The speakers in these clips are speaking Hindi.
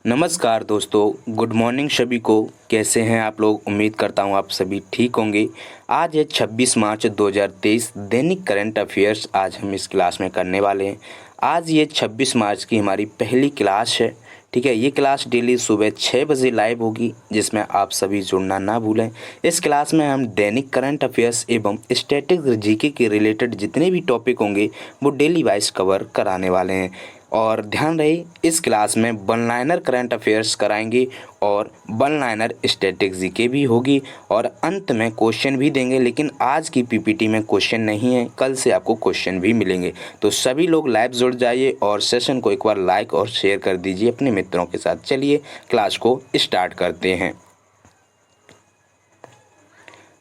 नमस्कार दोस्तों, गुड मॉर्निंग सभी को। कैसे हैं आप लोग? उम्मीद करता हूं आप सभी ठीक होंगे। आज है 26 मार्च 2023, दैनिक करंट अफेयर्स आज हम इस क्लास में करने वाले हैं। आज ये 26 मार्च की हमारी पहली क्लास है। ठीक है, ये क्लास डेली सुबह 6 बजे लाइव होगी, जिसमें आप सभी जुड़ना ना भूलें। इस क्लास में हम दैनिक करंट अफेयर्स एवं स्टैटिक जीके के रिलेटेड जितने भी टॉपिक होंगे वो डेली वाइज कवर कराने वाले हैं। और ध्यान रहे, इस क्लास में वन लाइनर करंट अफेयर्स कराएंगे और वन लाइनर स्टैटिक जीके भी होगी और अंत में क्वेश्चन भी देंगे। लेकिन आज की पीपीटी में क्वेश्चन नहीं है, कल से आपको क्वेश्चन भी मिलेंगे। तो सभी लोग लाइव जुड़ जाइए और सेशन को एक बार लाइक और शेयर कर दीजिए अपने मित्रों के साथ। चलिए क्लास को स्टार्ट करते हैं।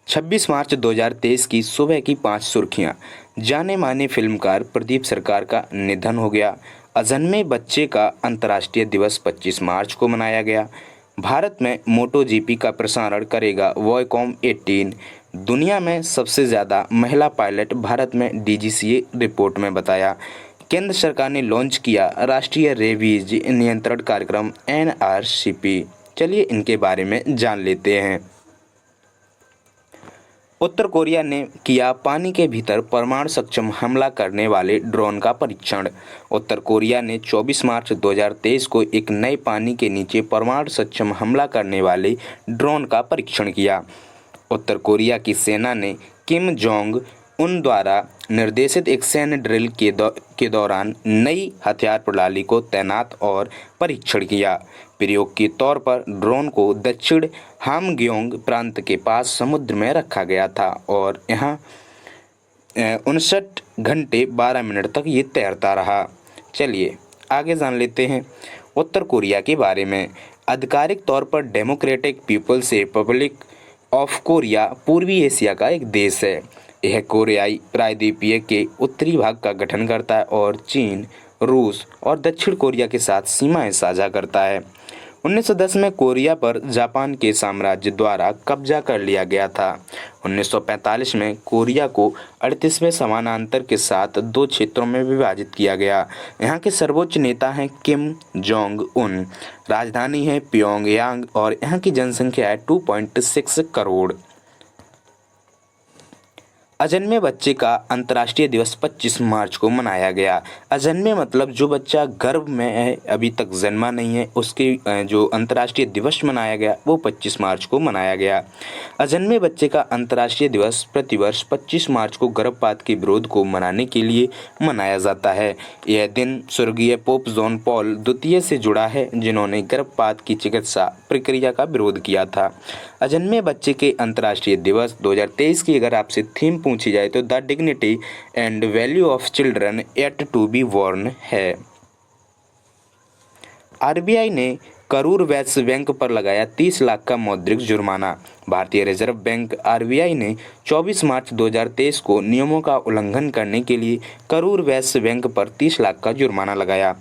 26 मार्च 2023 की सुबह की 5 सुर्खियां। जाने माने फिल्मकार प्रदीप सरकार का निधन हो गया। अजन्मे बच्चे का अंतर्राष्ट्रीय दिवस 25 मार्च को मनाया गया। भारत में मोटो जीपी का प्रसारण करेगा वॉयकॉम 18। दुनिया में सबसे ज़्यादा महिला पायलट भारत में, डीजीसीए रिपोर्ट में बताया। केंद्र सरकार ने लॉन्च किया राष्ट्रीय रेबीज नियंत्रण कार्यक्रम एनआरसीपी। चलिए इनके बारे में जान लेते हैं। उत्तर कोरिया ने किया पानी के भीतर परमाणु सक्षम हमला करने वाले ड्रोन का परीक्षण। उत्तर कोरिया ने 24 मार्च 2023 को एक नए पानी के नीचे परमाणु सक्षम हमला करने वाले ड्रोन का परीक्षण किया। उत्तर कोरिया की सेना ने किम जोंग उन द्वारा निर्देशित एक सैन्य ड्रिल के दौरान नई हथियार प्रणाली को तैनात और परीक्षण किया। प्रयोग के तौर पर ड्रोन को दक्षिण हामग्योंग प्रांत के पास समुद्र में रखा गया था और यहाँ 59 घंटे 12 मिनट तक ये तैरता रहा। चलिए आगे जान लेते हैं उत्तर कोरिया के बारे में। आधिकारिक तौर पर democratic people's republic of Korea पूर्वी एशिया का एक देश है। यह कोरियाई प्रायद्वीपीय के उत्तरी भाग का गठन करता है और चीन, रूस और दक्षिण कोरिया के साथ सीमाएं साझा करता है। 1910 में कोरिया पर जापान के साम्राज्य द्वारा कब्जा कर लिया गया था। 1945 में कोरिया को 38वें समानांतर के साथ 2 क्षेत्रों में विभाजित किया गया। यहाँ के सर्वोच्च नेता हैं किम जोंग उन। राजधानी है प्योंगयांग और यहाँ की जनसंख्या है 2.6 करोड़। अजन्मे बच्चे का अंतर्राष्ट्रीय दिवस 25 मार्च को मनाया गया। अजन्मे मतलब जो बच्चा गर्भ में है, अभी तक जन्मा नहीं है, उसके जो अंतर्राष्ट्रीय दिवस मनाया गया वो 25 मार्च को मनाया गया। अजन्मे बच्चे का अंतर्राष्ट्रीय दिवस प्रतिवर्ष 25 मार्च को गर्भपात के विरोध को मनाने के लिए मनाया जाता है। यह दिन स्वर्गीय पोप जॉन पॉल द्वितीय से जुड़ा है, जिन्होंने गर्भपात की चिकित्सा प्रक्रिया का विरोध किया था। अजन्मे बच्चे के अंतर्राष्ट्रीय दिवस 2023 की अगर आपसे थीम पूछी जाए तो the dignity and value of children at to be born है। आरबीआई ने करूर वैश्य बैंक पर लगाया 30 लाख का मौद्रिक जुर्माना। भारतीय रिजर्व बैंक आरबीआई ने 24 मार्च 2023 को नियमों का उल्लंघन करने के लिए करूर वैश्य बैंक पर 30 लाख का जुर्माना लगाया।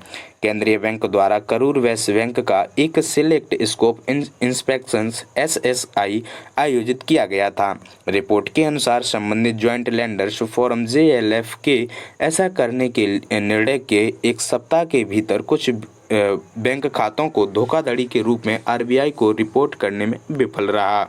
केंद्रीय बैंक द्वारा करूर वैश्य बैंक का एक सिलेक्ट स्कोप इंस्पेक्शन एसएसआई आयोजित किया गया था। रिपोर्ट के अनुसार संबंधित ज्वाइंट लैंडर्स फोरम जेएलएफ के ऐसा करने के निर्णय के एक सप्ताह के भीतर कुछ बैंक खातों को धोखाधड़ी के रूप में आरबीआई को रिपोर्ट करने में विफल रहा।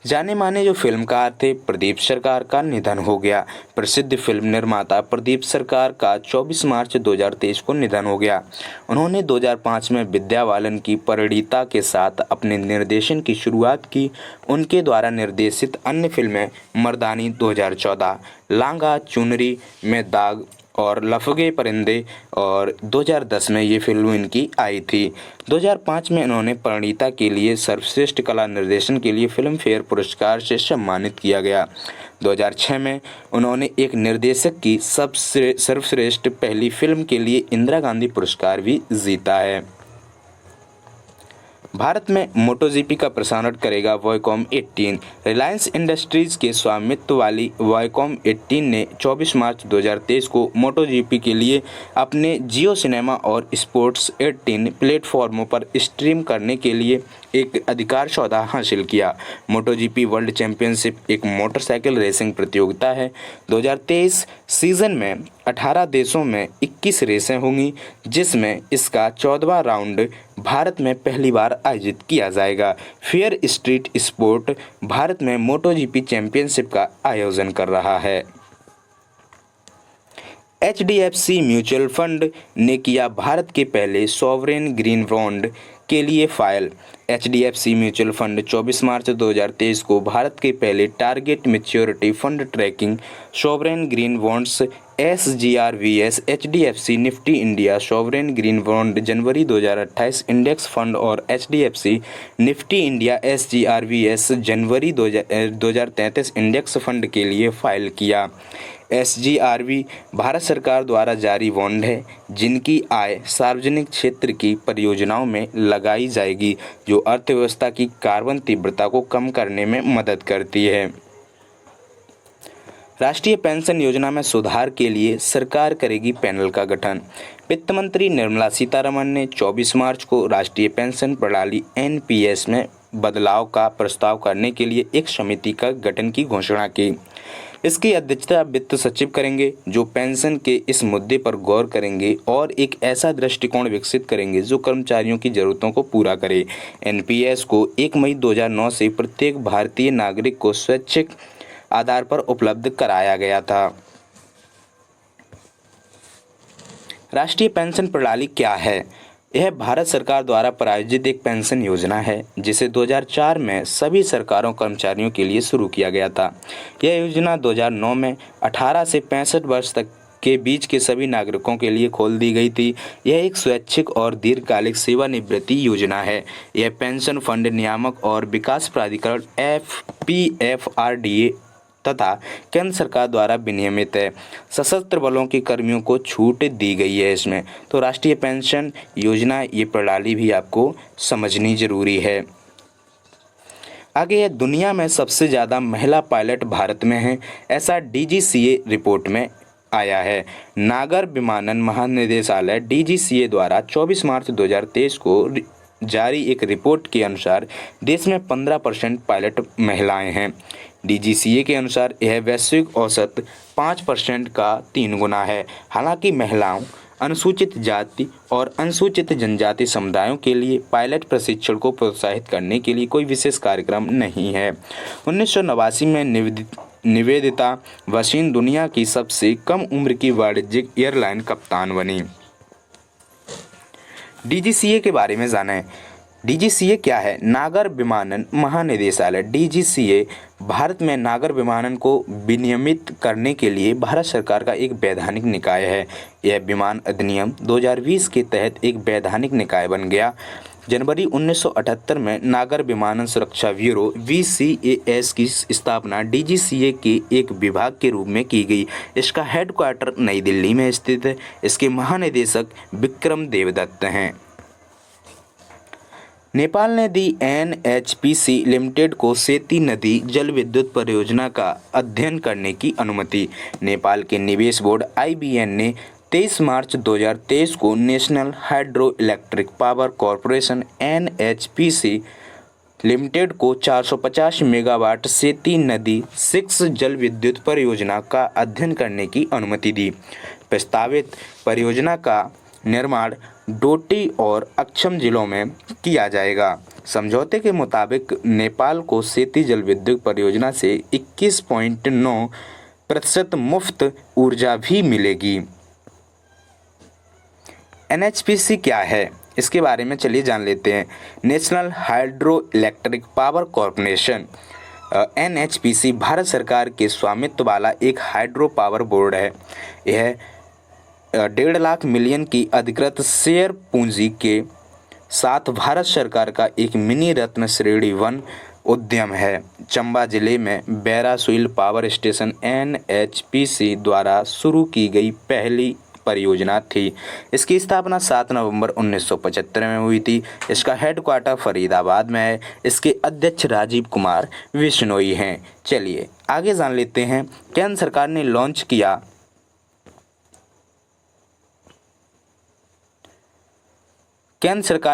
जाने माने जो फिल्मकार थे प्रदीप सरकार का निधन हो गया। प्रसिद्ध फिल्म निर्माता प्रदीप सरकार का 24 मार्च 2023 को निधन हो गया। उन्होंने 2005 में विद्या बालन की परिणीता के साथ अपने निर्देशन की शुरुआत की। उनके द्वारा निर्देशित अन्य फिल्में मर्दानी 2014, लांगा चुनरी में दाग और लफगे परिंदे और 2010 में ये फिल्म इनकी आई थी। 2005 में इन्होंने परिणीता के लिए सर्वश्रेष्ठ कला निर्देशन के लिए फिल्म फेयर पुरस्कार से सम्मानित किया गया। 2006 में उन्होंने एक निर्देशक की सर्वश्रेष्ठ पहली फिल्म के लिए इंदिरा गांधी पुरस्कार भी जीता है। भारत में मोटोजीपी का प्रसारण करेगा वॉयकॉम 18। रिलायंस इंडस्ट्रीज के स्वामित्व वाली वॉयकॉम 18 ने 24 मार्च 2023 को मोटोजीपी के लिए अपने जियो सिनेमा और स्पोर्ट्स 18 प्लेटफॉर्मों पर स्ट्रीम करने के लिए एक अधिकार सौदा हासिल किया। मोटोजीपी वर्ल्ड चैंपियनशिप एक मोटरसाइकिल रेसिंग प्रतियोगिता है। 2023 सीजन में 18 देशों में 21 रेसें होंगी, जिसमें इसका 14वां राउंड भारत में पहली बार आयोजित किया जाएगा। फेयर स्ट्रीट स्पोर्ट भारत में मोटोजीपी चैंपियनशिप का आयोजन कर रहा है। HDFC म्यूचुअल फंड ने किया भारत के पहले सॉवरेन ग्रीन बॉन्ड के लिए फाइल। HDFC म्यूचुअल फंड 24 मार्च 2023 को भारत के पहले target maturity fund tracking sovereign green bonds SGRVS HDFC Nifty India sovereign green bond जनवरी 2028 इंडेक्स फंड और HDFC निफ्टी इंडिया SGRVS जनवरी 2033 इंडेक्स फंड के लिए फाइल किया। SGRV भारत सरकार द्वारा जारी बॉन्ड है जिनकी आय सार्वजनिक क्षेत्र की परियोजनाओं में लगाई जाएगी, जो अर्थव्यवस्था की कार्बन तीव्रता को कम करने में मदद करती है। राष्ट्रीय पेंशन योजना में सुधार के लिए सरकार करेगी पैनल का गठन। वित्त मंत्री निर्मला सीतारमण ने 24 मार्च को राष्ट्रीय पेंशन प्रणाली NPS में बदलाव का प्रस्ताव करने के लिए एक समिति का गठन की घोषणा की। इसकी अध्यक्षता वित्त सचिव करेंगे, जो पेंशन के इस मुद्दे पर गौर करेंगे और एक ऐसा दृष्टिकोण विकसित करेंगे जो कर्मचारियों की जरूरतों को पूरा करे। NPS को 1 मई 2009 से प्रत्येक भारतीय नागरिक को स्वैच्छिक आधार पर उपलब्ध कराया गया था। राष्ट्रीय पेंशन प्रणाली क्या है? यह भारत सरकार द्वारा प्रायोजित एक पेंशन योजना है जिसे 2004 में सभी सरकारों कर्मचारियों के लिए शुरू किया गया था। यह योजना 2009 में 18 से 65 वर्ष तक के बीच के सभी नागरिकों के लिए खोल दी गई थी। यह एक स्वैच्छिक और दीर्घकालिक सेवानिवृत्ति योजना है। यह पेंशन फंड नियामक और विकास प्राधिकरण PFRDA तथा केंद्र सरकार द्वारा विनियमित है। सशस्त्र बलों के कर्मियों को छूट दी गई है इसमें। तो राष्ट्रीय पेंशन योजना ये प्रणाली भी आपको समझनी जरूरी है। आगे दुनिया में सबसे ज़्यादा महिला पायलट भारत में हैं, ऐसा DGCA रिपोर्ट में आया है। नागर विमानन महानिदेशालय DGCA द्वारा 24 मार्च 2023 को जारी एक रिपोर्ट के अनुसार देश में 15% पायलट महिलाएं हैं। DGCA के अनुसार यह वैश्विक औसत 5% का 3 गुना है। हालांकि महिलाओं, अनुसूचित जाति और अनुसूचित जनजाति समुदायों के लिए पायलट प्रशिक्षण को प्रोत्साहित करने के लिए कोई विशेष कार्यक्रम नहीं है। 1989 में निवेदिता वसीम दुनिया की सबसे कम उम्र की वाणिज्यिक एयरलाइन कप्तान बनी। DGCA के बारे में जानें। DGCA क्या है? नागर विमानन महानिदेशालय। DGCA भारत में नागर विमानन को विनियमित करने के लिए भारत सरकार का एक वैधानिक निकाय है। यह विमान अधिनियम 2020 के तहत एक वैधानिक निकाय बन गया। जनवरी 1978 में नागर विमानन सुरक्षा ब्यूरो VCAS की स्थापना DGCA के एक विभाग के रूप में की गई। इसका हेडक्वार्टर नई दिल्ली में स्थित है। इसके महानिदेशक विक्रम देवदत्त हैं। नेपाल ने दी NHPC लिमिटेड को सेती नदी जल विद्युत परियोजना का अध्ययन करने की अनुमति। नेपाल के निवेश बोर्ड IBN ने 23 मार्च 2023 को national hydro electric power corporation NHPC limited को 450 मेगावाट सेती नदी 6 जल विद्युत परियोजना का अध्ययन करने की अनुमति दी। प्रस्तावित परियोजना का निर्माण डोटी और अक्षम जिलों में किया जाएगा। समझौते के मुताबिक नेपाल को सेती जल विद्युत परियोजना से 21.9% मुफ्त ऊर्जा भी मिलेगी। NHPC क्या है? इसके बारे में चलिए जान लेते हैं। National hydro electric power corporation NHPC Bharat सरकार के स्वामित्व वाला एक हाइड्रो पावर बोर्ड है। यह 1.5 लाख मिलियन की अधिकृत शेयर पूंजी के साथ भारत सरकार का एक मिनी रत्न श्रेणी 1 उद्यम है। चंबा जिले में बैरासुइल पावर स्टेशन NHPC द्वारा शुरू की गई पहली परियोजना थी। इसकी स्थापना 7 नवंबर 1975 में हुई थी। इसका हेडक्वार्टर फरीदाबाद में है। इसके अध्यक्ष राजीव कुमार विश्नोई हैं। चलिए आगे जान लेते हैं। केंद्र सरकार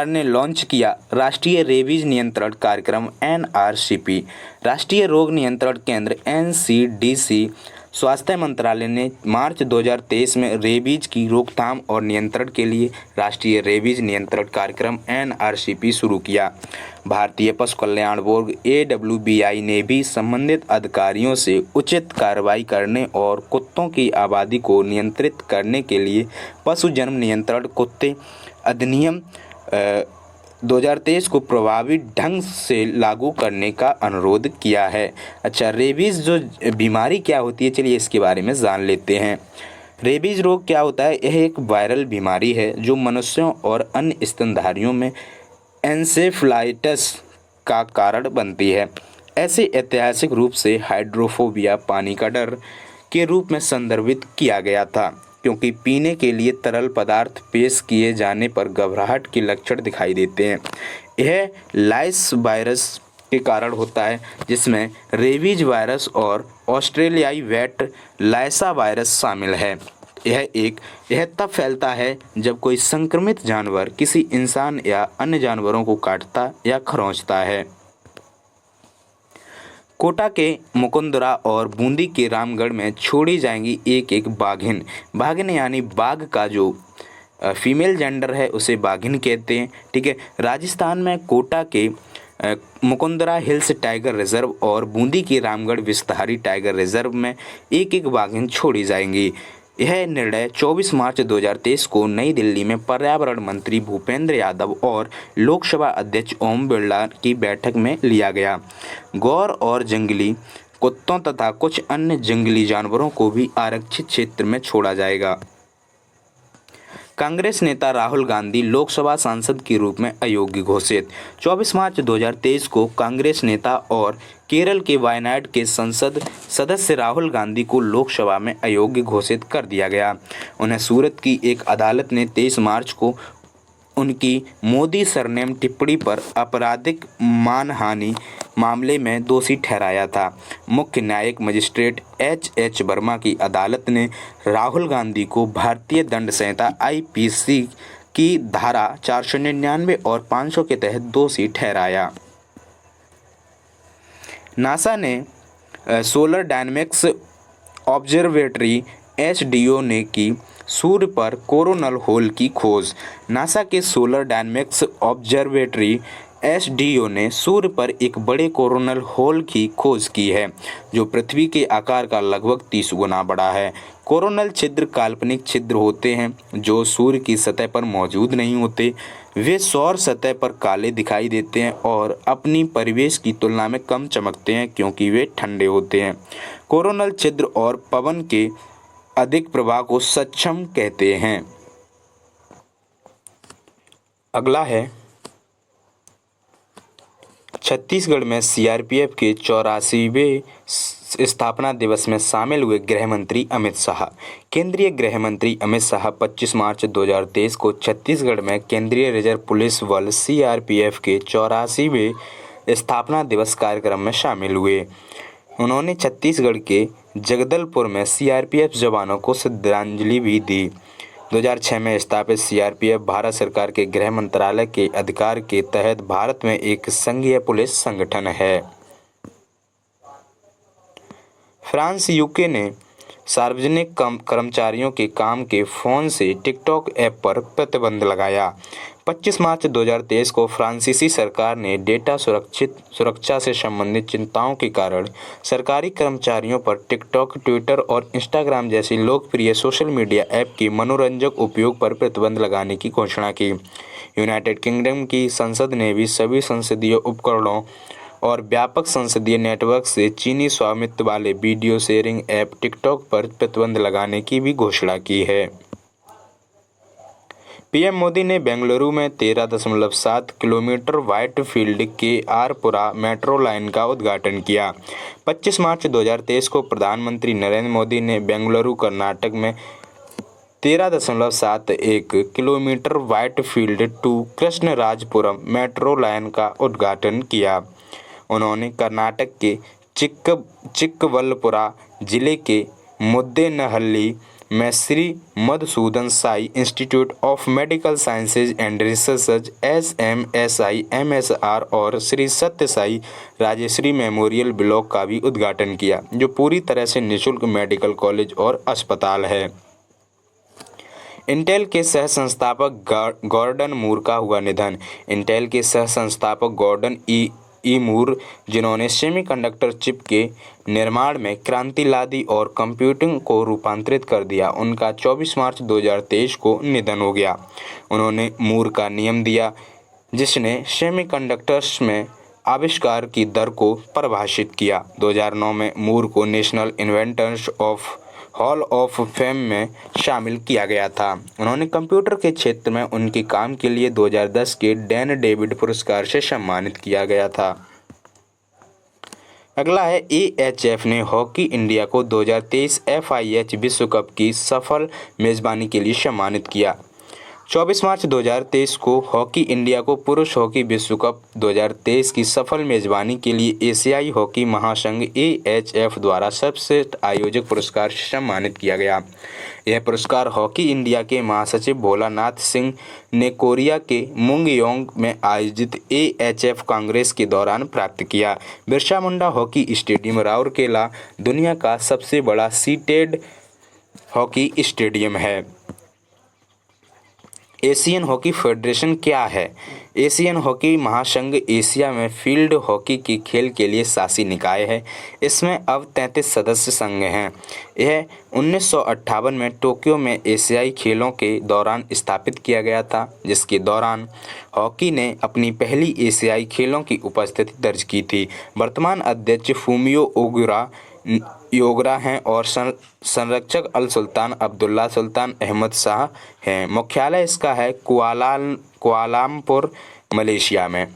ने लॉन्च किया राष्ट्रीय रेबीज नियंत्रण कार्यक्रम NRCP। राष्ट्रीय रोग नियंत्रण केंद्र NCDC स्वास्थ्य मंत्रालय ने मार्च 2023 में रेबीज की रोकथाम और नियंत्रण के लिए राष्ट्रीय रेबीज नियंत्रण कार्यक्रम NRCP शुरू किया। भारतीय पशु कल्याण बोर्ड AWBI ने भी संबंधित अधिकारियों से उचित कार्रवाई करने और कुत्तों की आबादी को नियंत्रित करने के लिए पशु जन्म नियंत्रण कुत्ते अधिनियम 2023 को प्रभावी ढंग से लागू करने का अनुरोध किया है। अच्छा, रेबीज़ जो बीमारी क्या होती है, चलिए इसके बारे में जान लेते हैं। रेबीज़ रोग क्या होता है? यह एक वायरल बीमारी है जो मनुष्यों और अन्य स्तनधारियों में एन्सेफेलाइटिस का कारण बनती है। ऐसे ऐतिहासिक रूप से हाइड्रोफोबिया, पानी का डर के रूप में संदर्भित किया गया था, क्योंकि पीने के लिए तरल पदार्थ पेश किए जाने पर घबराहट के लक्षण दिखाई देते हैं। यह लाइस वायरस के कारण होता है, जिसमें रेबीज वायरस और ऑस्ट्रेलियाई वेट लाइसा वायरस शामिल है। यह तब फैलता है जब कोई संक्रमित जानवर किसी इंसान या अन्य जानवरों को काटता या खरोंचता है। कोटा के मुकुंदरा और बूंदी के रामगढ़ में छोड़ी जाएंगी एक बाघिन यानी बाघ का जो फीमेल जेंडर है उसे बाघिन कहते हैं। ठीक है। राजस्थान में कोटा के मुकुंदरा हिल्स टाइगर रिजर्व और बूंदी के रामगढ़ विस्तारी टाइगर रिजर्व में एक बाघिन छोड़ी जाएंगी। यह निर्णय 24 मार्च 2023 को नई दिल्ली में पर्यावरण मंत्री भूपेंद्र यादव और लोकसभा अध्यक्ष ओम बिरला की बैठक में लिया गया। गौर और जंगली कुत्तों तथा कुछ अन्य जंगली जानवरों को भी आरक्षित क्षेत्र में छोड़ा जाएगा। कांग्रेस नेता राहुल गांधी लोकसभा सांसद के रूप में अयोग्य घोषित। 24 मार्च 2023 को कांग्रेस नेता और केरल के वायनाड के संसद सदस्य राहुल गांधी को लोकसभा में अयोग्य घोषित कर दिया गया। उन्हें सूरत की एक अदालत ने 23 मार्च को उनकी मोदी सरनेम टिप्पणी पर आपराधिक मानहानि मामले में दोषी ठहराया था। मुख्य न्यायिक मजिस्ट्रेट H वर्मा की अदालत ने राहुल गांधी को भारतीय दंड संहिता IPC की धारा 499 और 500 के तहत दोषी ठहराया। नासा ने सोलर डायनेमिक्स ऑब्जर्वेटरी SDO ने की सूर्य पर कोरोनल होल की खोज। नासा के सोलर डायनेमिक्स ऑब्जर्वेटरी SDO ने सूर्य पर एक बड़े कोरोनल होल की खोज की है, जो पृथ्वी के आकार का लगभग 30 गुना बड़ा है। कोरोनल छिद्र काल्पनिक छिद्र होते हैं जो सूर्य की सतह पर मौजूद नहीं होते। वे सौर सतह पर काले दिखाई देते हैं और अपनी परिवेश की तुलना में कम चमकते हैं क्योंकि वे ठंडे होते हैं। कोरोनल छिद्र और पवन के अधिक प्रवाह को सक्षम कहते हैं। अगला है, छत्तीसगढ़ में CRPF के 84वें स्थापना दिवस में शामिल हुए गृह मंत्री अमित शाह। केंद्रीय गृह मंत्री अमित शाह 25 मार्च 2023 को छत्तीसगढ़ में केंद्रीय रिजर्व पुलिस बल CRPF के 84वें स्थापना दिवस कार्यक्रम में शामिल हुए। उन्होंने छत्तीसगढ़ के जगदलपुर में CRPF जवानों को श्रद्धांजलि भी दी। 2006 में स्थापित CRPF भारत सरकार के गृह मंत्रालय के अधिकार के तहत भारत में एक संघीय पुलिस संगठन है। फ्रांस UK ने सार्वजनिक कर्मचारियों के काम के फ़ोन से टिकटॉक ऐप पर प्रतिबंध लगाया। 25 मार्च 2023 को फ्रांसीसी सरकार ने डेटा सुरक्षा से संबंधित चिंताओं के कारण सरकारी कर्मचारियों पर टिकटॉक, ट्विटर और इंस्टाग्राम जैसी लोकप्रिय सोशल मीडिया ऐप के मनोरंजक उपयोग पर प्रतिबंध लगाने की घोषणा की। यूनाइटेड किंगडम की संसद ने भी सभी संसदीय उपकरणों और व्यापक संसदीय नेटवर्क से चीनी स्वामित्व वाले वीडियो शेयरिंग ऐप टिकटॉक पर प्रतिबंध लगाने की भी घोषणा की है। PM मोदी ने बेंगलुरु में 13.7 किलोमीटर व्हाइट फील्ड के आरपुरा मेट्रो लाइन का उद्घाटन किया। 25 मार्च 2023 को प्रधानमंत्री नरेंद्र मोदी ने बेंगलुरु कर्नाटक में 13.71 kilometre Whitefield to Krishnarajapuram metro line का उद्घाटन किया। उन्होंने कर्नाटक के चिक्कबल्लपुरा जिले के मुद्देनहल्ली में Shri Madhusudan Sai institute of medical sciences and research SMSI MSR और श्री सत्य साई राजश्री मेमोरियल ब्लॉक का भी उद्घाटन किया, जो पूरी तरह से निःशुल्क मेडिकल कॉलेज और अस्पताल है। इंटेल के सह संस्थापक गॉर्डन मूर का हुआ निधन। इंटेल के सह संस्थापक गॉर्डन ई मूर, जिन्होंने सेमीकंडक्टर चिप के निर्माण में क्रांति ला दी और कंप्यूटिंग को रूपांतरित कर दिया, उनका 24 मार्च 2023 को निधन हो गया। उन्होंने मूर का नियम दिया, जिसने सेमीकंडक्टर्स में आविष्कार की दर को परिभाषित किया। 2009 में मूर को national inventors of hall of fame में शामिल किया गया था। उन्होंने कंप्यूटर के क्षेत्र में उनके काम के लिए 2010 के डैन डेविड पुरस्कार से सम्मानित किया गया था। अगला है AHF ने हॉकी इंडिया को 2023 FIH विश्व कप की सफल मेज़बानी के लिए सम्मानित किया। 24 मार्च 2023 को हॉकी इंडिया को पुरुष हॉकी विश्व कप 2023 की सफल मेज़बानी के लिए एशियाई हॉकी महासंघ AHF द्वारा सर्वश्रेष्ठ आयोजक पुरस्कार से सम्मानित किया गया। यह पुरस्कार हॉकी इंडिया के महासचिव भोलानाथ सिंह ने कोरिया के मुंगयोंग में आयोजित AHF कांग्रेस के दौरान प्राप्त किया। बिरसा मुंडा हॉकी स्टेडियम राउरकेला दुनिया का सबसे बड़ा सीटेड हॉकी स्टेडियम है। एशियन हॉकी फेडरेशन क्या है? एशियन हॉकी महासंघ एशिया में फील्ड हॉकी के खेल के लिए शासी निकाय है। इसमें अब 33 सदस्य संघ हैं। यह 1958 में टोक्यो में एशियाई खेलों के दौरान स्थापित किया गया था, जिसके दौरान हॉकी ने अपनी पहली एशियाई खेलों की उपस्थिति दर्ज की थी। वर्तमान अध्यक्ष फूमियो योगरा हैं और संरक्षक अल सुल्तान अब्दुल्ला सुल्तान अहमद शाह हैं। मुख्यालय इसका है कुआलालंपुर, मलेशिया में।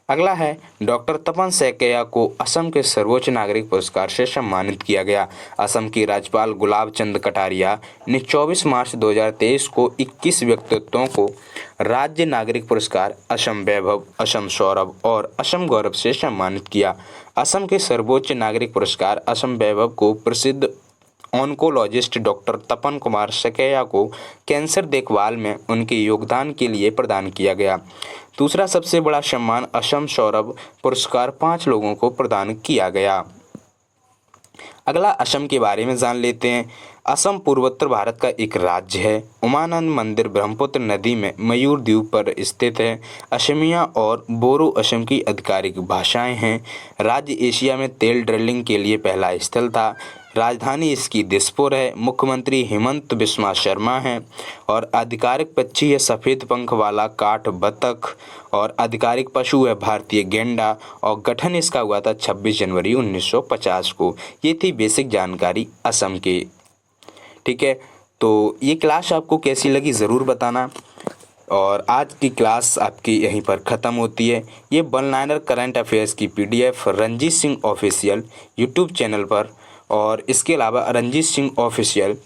अगला है डॉक्टर तपन सैकिया को असम के सर्वोच्च नागरिक पुरस्कार से सम्मानित किया गया। असम की राज्यपाल गुलाब चंद कटारिया ने 24 मार्च 2023 को 21 व्यक्तित्वों को राज्य नागरिक पुरस्कार असम वैभव, असम सौरभ और असम गौरव से सम्मानित किया। असम के सर्वोच्च नागरिक पुरस्कार असम वैभव को प्रसिद्ध ऑन्कोलॉजिस्ट डॉक्टर तपन कुमार सैकिया को कैंसर देखभाल में उनके योगदान के लिए प्रदान किया गया। दूसरा सबसे बड़ा सम्मान असम सौरभ पुरस्कार 5 लोगों को प्रदान किया गया। अगला असम के बारे में जान लेते हैं। असम पूर्वोत्तर भारत का एक राज्य है। उमानंद मंदिर ब्रह्मपुत्र नदी में मयूर द्वीप पर स्थित है। असमिया और बोरो असम की आधिकारिक भाषाएं हैं। राज्य एशिया में तेल ड्रिलिंग के लिए पहला स्थल था। राजधानी इसकी दिसपुर है। मुख्यमंत्री हिमंत बिस्वा शर्मा हैं और आधिकारिक पक्षी है सफ़ेद पंख वाला काठ बतख और आधिकारिक पशु है भारतीय गेंडा और गठन इसका हुआ था 26 जनवरी 1950 को। ये थी बेसिक जानकारी असम के। ठीक है, तो ये क्लास आपको कैसी लगी ज़रूर बताना और आज की क्लास आपकी यहीं पर ख़त्म होती है। ये वन लाइनर करंट अफेयर्स की PDF Ranjit Singh official YouTube channel पर और इसके अलावा रंजीत सिंह ऑफिशियल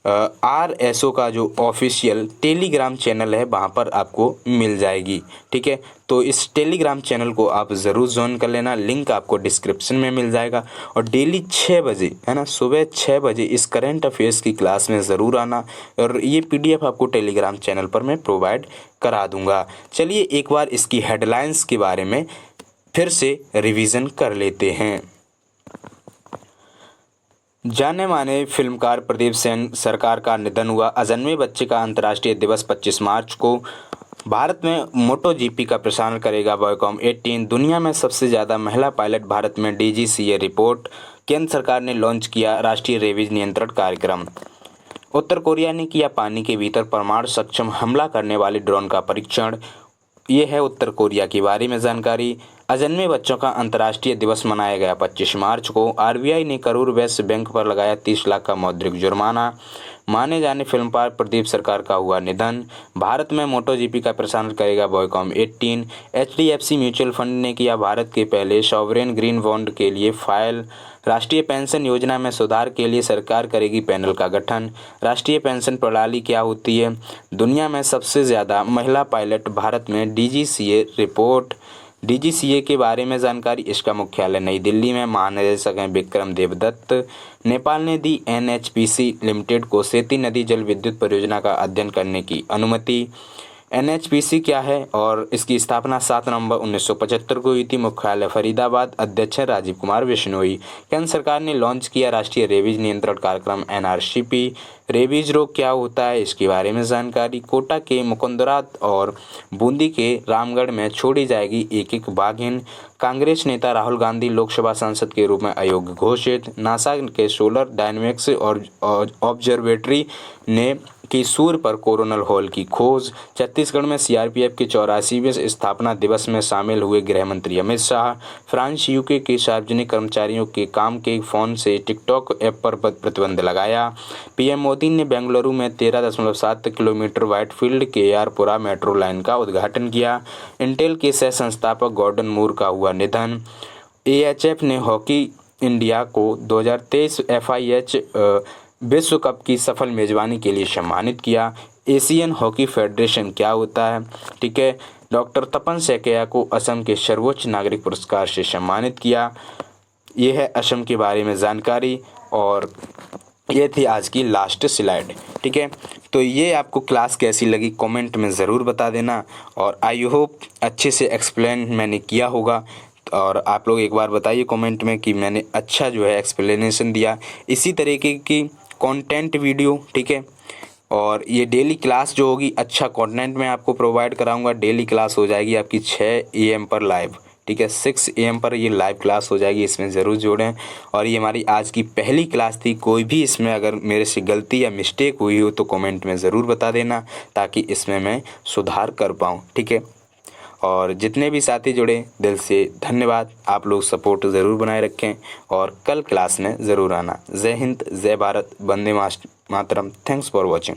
RSO का जो ऑफिशियल टेलीग्राम चैनल है वहाँ पर आपको मिल जाएगी। ठीक है, तो इस टेलीग्राम चैनल को आप ज़रूर ज्वाइन कर लेना, लिंक आपको डिस्क्रिप्शन में मिल जाएगा। और डेली 6 बजे है ना, सुबह 6 बजे इस करंट अफेयर्स की क्लास में ज़रूर आना और ये PDF आपको टेलीग्राम चैनल पर मैं प्रोवाइड करा दूँगा। चलिए एक बार इसकी हेडलाइंस के बारे में फिर से रिवीजन कर लेते हैं। जाने माने फिल्मकार प्रदीप सेन सरकार का निधन हुआ। अजन्मे बच्चे का अंतर्राष्ट्रीय दिवस 25 मार्च को। भारत में MotoGP का प्रसारण करेगा Viacom 18। दुनिया में सबसे ज़्यादा महिला पायलट भारत में DGCA रिपोर्ट। केंद्र सरकार ने लॉन्च किया राष्ट्रीय रेबीज नियंत्रण कार्यक्रम। उत्तर कोरिया ने किया पानी के भीतर परमाणु सक्षम हमला करने वाले ड्रोन का परीक्षण। ये है उत्तर कोरिया के बारे में जानकारी। अजन्मे बच्चों का अंतर्राष्ट्रीय दिवस मनाया गया 25 मार्च को। RBI ने करूर वैश्य बैंक पर लगाया 30 लाख का मौद्रिक जुर्माना। माने जाने फिल्मकार प्रदीप सरकार का हुआ निधन। भारत में MotoGP का प्रसारण करेगा Viacom 18। HDFC म्यूचुअल फंड ने किया भारत के पहले सॉवरेन ग्रीन बॉन्ड के लिए फाइल। राष्ट्रीय पेंशन योजना में सुधार के लिए सरकार करेगी पैनल का गठन। राष्ट्रीय पेंशन प्रणाली क्या होती है? दुनिया में सबसे ज़्यादा महिला पायलट भारत में DGCA रिपोर्ट। डीजीसीए के बारे में जानकारी, इसका मुख्यालय नई दिल्ली में, महानिदेशक हैं विक्रम देवदत्त। नेपाल ने दी एनएचपीसी लिमिटेड को सेती नदी जल विद्युत परियोजना का अध्ययन करने की अनुमति। एनएचपीसी क्या है और इसकी स्थापना 7 नवंबर 1975 को हुई थी। मुख्यालय फरीदाबाद। अध्यक्ष हैं राजीव कुमार बिश्नोई। केंद्र सरकार ने लॉन्च किया राष्ट्रीय रेबीज नियंत्रण कार्यक्रम एनआरसीपी। रेबीज रोग क्या होता है, इसके बारे में जानकारी। कोटा के मुकुंदरा और बूंदी के रामगढ़ में छोड़ी जाएगी एक एक बाघिन। कांग्रेस नेता राहुल गांधी लोकसभा सांसद के रूप में अयोग्य घोषित। नासा के सोलर डायनेमिक्स और ऑब्जर्वेटरी ने की सूर्य पर कोरोनल हॉल की खोज। छत्तीसगढ़ में सीआरपीएफ के 84वें स्थापना दिवस में शामिल हुए गृह मंत्री अमित शाह। फ्रांस यूके के सार्वजनिक कर्मचारियों के काम के फोन से टिकटॉक ऐप पर प्रतिबंध लगाया। पीएम मोदी ने बेंगलुरु में 13.7 किलोमीटर व्हाइटफील्ड के एयरपुरा मेट्रो लाइन का उद्घाटन किया। इंटेल के सह संस्थापक गॉर्डन मूर का हुआ निधन। एएचएफ ने हॉकी इंडिया को 2023 FIH विश्व कप की सफल मेजबानी के लिए सम्मानित किया। एशियन हॉकी फेडरेशन क्या होता है, ठीक है। डॉक्टर तपन सैकिया को असम के सर्वोच्च नागरिक पुरस्कार से सम्मानित किया। ये है असम के बारे में जानकारी और ये थी आज की लास्ट स्लाइड, ठीक है। तो ये आपको क्लास कैसी लगी कमेंट में ज़रूर बता देना और आई होप अच्छे से एक्सप्लेन मैंने किया होगा। और आप लोग एक बार बताइए कमेंट में कि मैंने अच्छा जो है एक्सप्लेनेशन दिया। इसी तरीके की कंटेंट वीडियो, ठीक है। और ये डेली क्लास जो होगी अच्छा कंटेंट मैं आपको प्रोवाइड कराऊंगा। डेली क्लास हो जाएगी आपकी 6 AM पर लाइव, ठीक है। 6 AM पर ये लाइव क्लास हो जाएगी, इसमें ज़रूर जोड़ें। और ये हमारी आज की पहली क्लास थी। कोई भी इसमें अगर मेरे से गलती या मिस्टेक हुई हो तो कमेंट में ज़रूर बता देना ताकि इसमें मैं सुधार कर पाऊँ, ठीक है। और जितने भी साथी जुड़े दिल से धन्यवाद। आप लोग सपोर्ट ज़रूर बनाए रखें और कल क्लास में ज़रूर आना। जय हिंद, जय भारत, वंदे मातरम। Thanks for watching.